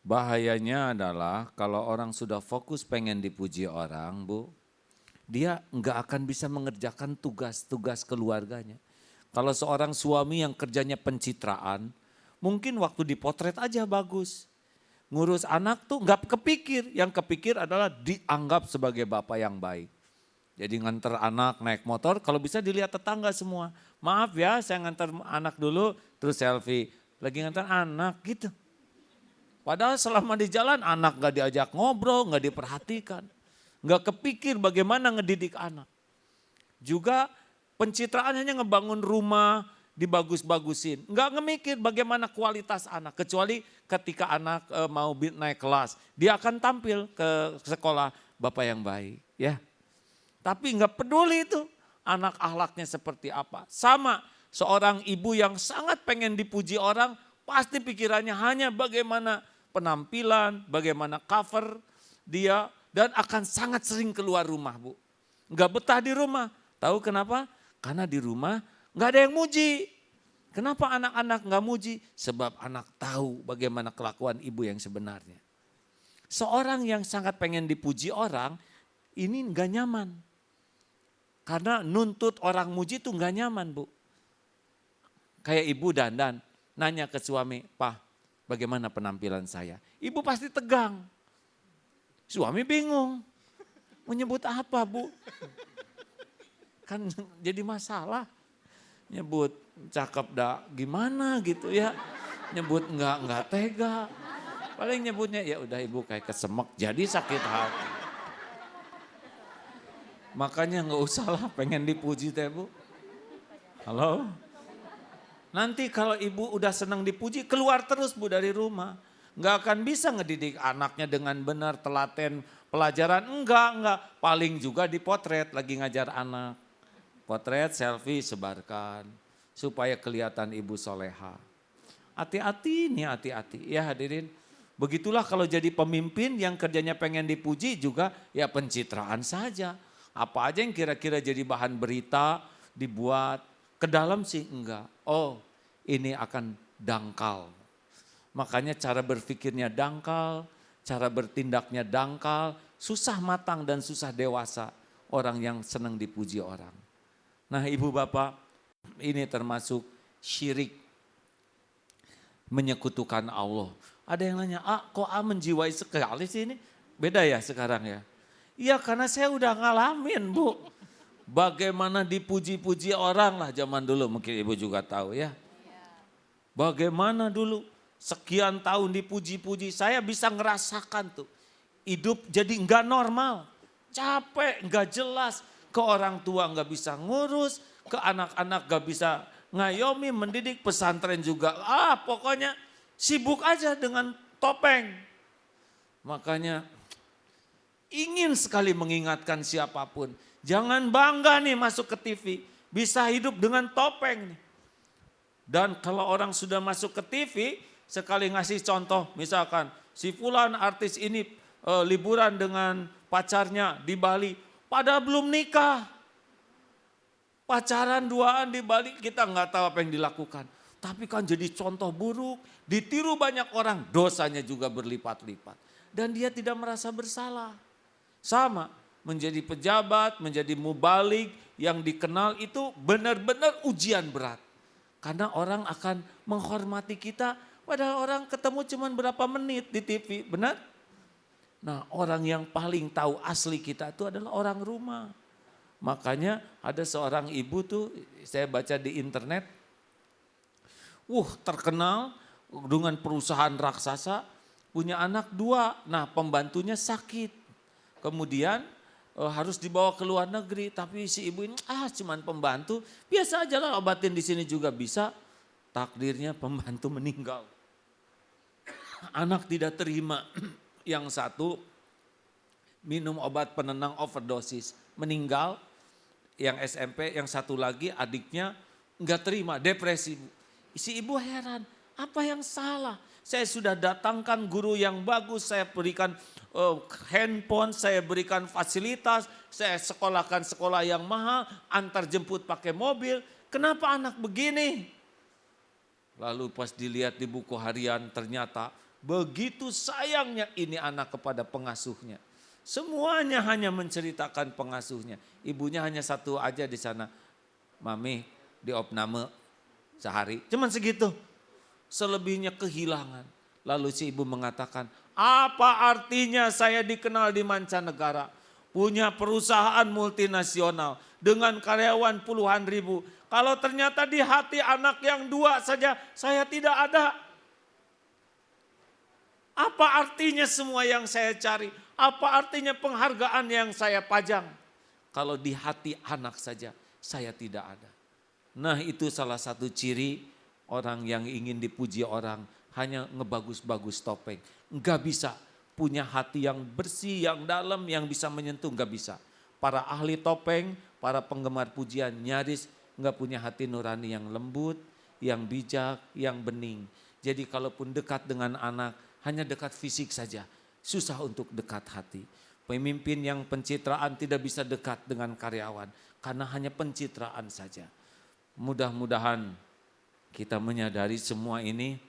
Bahayanya adalah kalau orang sudah fokus pengen dipuji orang, Bu, dia nggak akan bisa mengerjakan tugas-tugas keluarganya. Kalau seorang suami yang kerjanya pencitraan, mungkin waktu dipotret aja bagus. Ngurus anak tuh nggak kepikir, yang kepikir adalah dianggap sebagai bapak yang baik. Jadi nganter anak naik motor, kalau bisa dilihat tetangga semua. Maaf ya, saya nganter anak dulu, terus selfie. Lagi nganter anak gitu. Padahal selama di jalan anak gak diajak ngobrol, gak diperhatikan. Gak kepikir bagaimana ngedidik anak. Juga pencitraan hanya ngebangun rumah, dibagus-bagusin. Gak ngemikir bagaimana kualitas anak. Kecuali ketika anak mau naik kelas. Dia akan tampil ke sekolah bapak yang baik. Ya. Tapi nggak peduli itu anak akhlaknya seperti apa. Sama seorang ibu yang sangat pengen dipuji orang, pasti pikirannya hanya bagaimana penampilan, bagaimana cover dia, dan akan sangat sering keluar rumah, Bu. Nggak betah di rumah. Tahu kenapa? Karena di rumah nggak ada yang muji. Kenapa anak-anak nggak muji? Sebab anak tahu bagaimana kelakuan ibu yang sebenarnya. Seorang yang sangat pengen dipuji orang, ini nggak nyaman. Karena nuntut orang muji itu nggak nyaman, Bu. Kayak ibu dandan, nanya ke suami, "Pak, bagaimana penampilan saya?" Ibu pasti tegang. Suami bingung. Mau nyebut apa, Bu? Kan jadi masalah. Nyebut cakep dah gimana gitu ya. Nyebut enggak tega. Paling nyebutnya ya udah ibu kayak kesemek jadi sakit hati. Makanya nggak usah lah pengen dipuji teh Bu. Halo? Nanti kalau ibu udah senang dipuji keluar terus Bu dari rumah. Nggak akan bisa ngedidik anaknya dengan benar telaten pelajaran. Enggak. Paling juga dipotret lagi ngajar anak. Potret selfie sebarkan supaya kelihatan ibu soleha. Hati-hati nih hati-hati ya hadirin. Begitulah kalau jadi pemimpin yang kerjanya pengen dipuji juga ya pencitraan saja. Apa aja yang kira-kira jadi bahan berita dibuat, ke dalam sih enggak. Oh ini akan dangkal. Makanya cara berpikirnya dangkal, cara bertindaknya dangkal, susah matang dan susah dewasa orang yang senang dipuji orang. Nah ibu bapak ini termasuk syirik menyekutukan Allah. Ada yang nanya, kok menjiwai sekali sih ini? Beda ya sekarang ya? Iya karena saya udah ngalamin Bu. Bagaimana dipuji-puji orang lah zaman dulu mungkin ibu juga tahu ya. Bagaimana dulu sekian tahun dipuji-puji saya bisa ngerasakan tuh. Hidup jadi enggak normal, capek, enggak jelas. Ke orang tua enggak bisa ngurus, ke anak-anak enggak bisa ngayomi, mendidik, pesantren juga. Pokoknya sibuk aja dengan topeng. Makanya ingin sekali mengingatkan siapapun. Jangan bangga nih masuk ke TV. Bisa hidup dengan topeng nih. Dan kalau orang sudah masuk ke TV, sekali ngasih contoh. Misalkan si fulan artis ini liburan dengan pacarnya di Bali. Padahal belum nikah. Pacaran duaan di Bali kita nggak tahu apa yang dilakukan. Tapi kan jadi contoh buruk. Ditiru banyak orang, dosanya juga berlipat-lipat. Dan dia tidak merasa bersalah. Sama, menjadi pejabat, menjadi mubalik yang dikenal itu benar-benar ujian berat. Karena orang akan menghormati kita, padahal orang ketemu cuma berapa menit di TV, benar? Nah orang yang paling tahu asli kita itu adalah orang rumah. Makanya ada seorang ibu tuh, saya baca di internet, terkenal dengan perusahaan raksasa, punya anak 2, nah pembantunya sakit. Kemudian harus dibawa ke luar negeri, tapi si ibu ini cuman pembantu, biasa aja lah obatin di sini juga bisa. Takdirnya pembantu meninggal. Anak tidak terima, yang satu minum obat penenang overdosis, meninggal. Yang SMP, yang satu lagi adiknya nggak terima, depresi. Si ibu heran, apa yang salah? Saya sudah datangkan guru yang bagus, saya berikan handphone, saya berikan fasilitas, saya sekolahkan sekolah yang mahal, antar jemput pakai mobil. Kenapa anak begini? Lalu pas dilihat di buku harian ternyata Begitu sayangnya ini anak kepada pengasuhnya. Semuanya hanya menceritakan pengasuhnya. Ibunya hanya satu aja di sana. Mami di opname sehari. Cuman segitu. Selebihnya kehilangan. Lalu si ibu mengatakan, apa artinya saya dikenal di mancanegara? Punya perusahaan multinasional dengan karyawan puluhan ribu. Kalau ternyata di hati anak yang 2 saja saya tidak ada. Apa artinya semua yang saya cari? Apa artinya penghargaan yang saya pajang? Kalau di hati anak saja saya tidak ada. Nah itu salah satu ciri orang yang ingin dipuji orang hanya ngebagus-bagus topeng. Enggak bisa punya hati yang bersih, yang dalam, yang bisa menyentuh, enggak bisa. Para ahli topeng, para penggemar pujian nyaris enggak punya hati nurani yang lembut, yang bijak, yang bening. Jadi kalaupun dekat dengan anak, hanya dekat fisik saja, susah untuk dekat hati. Pemimpin yang pencitraan tidak bisa dekat dengan karyawan, karena hanya pencitraan saja. Mudah-mudahan kita menyadari semua ini,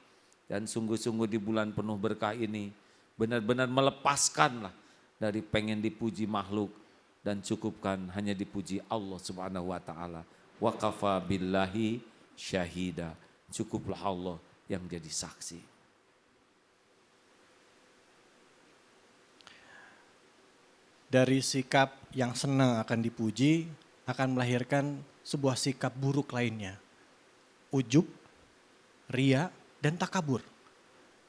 dan sungguh-sungguh di bulan penuh berkah ini, benar-benar melepaskanlah dari pengen dipuji makhluk, dan cukupkan hanya dipuji Allah Subhanahu wa ta'ala. Wa kafa billahi syahida. Cukuplah Allah yang jadi saksi. Dari sikap yang senang akan dipuji, akan melahirkan sebuah sikap buruk lainnya. Ujub, ria, dan takabur.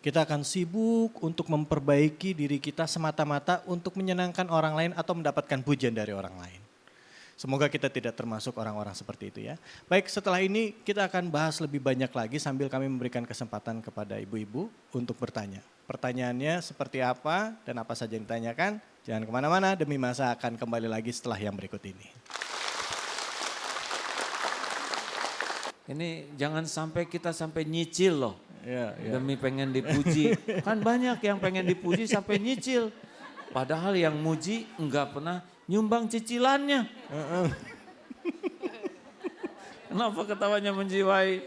Kita akan sibuk untuk memperbaiki diri kita semata-mata untuk menyenangkan orang lain atau mendapatkan pujian dari orang lain. Semoga kita tidak termasuk orang-orang seperti itu ya. Baik, setelah ini kita akan bahas lebih banyak lagi sambil kami memberikan kesempatan kepada ibu-ibu untuk bertanya. Pertanyaannya seperti apa dan apa saja yang ditanyakan, jangan kemana-mana, demi masa akan kembali lagi setelah yang berikut ini. Ini jangan sampai kita sampai nyicil loh. Ya. Demi pengen dipuji. Kan banyak yang pengen dipuji sampai nyicil. Padahal yang muji enggak pernah nyumbang cicilannya. Kenapa ketawanya menjiwai?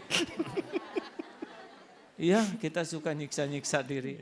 Iya, kita suka nyiksa-nyiksa diri.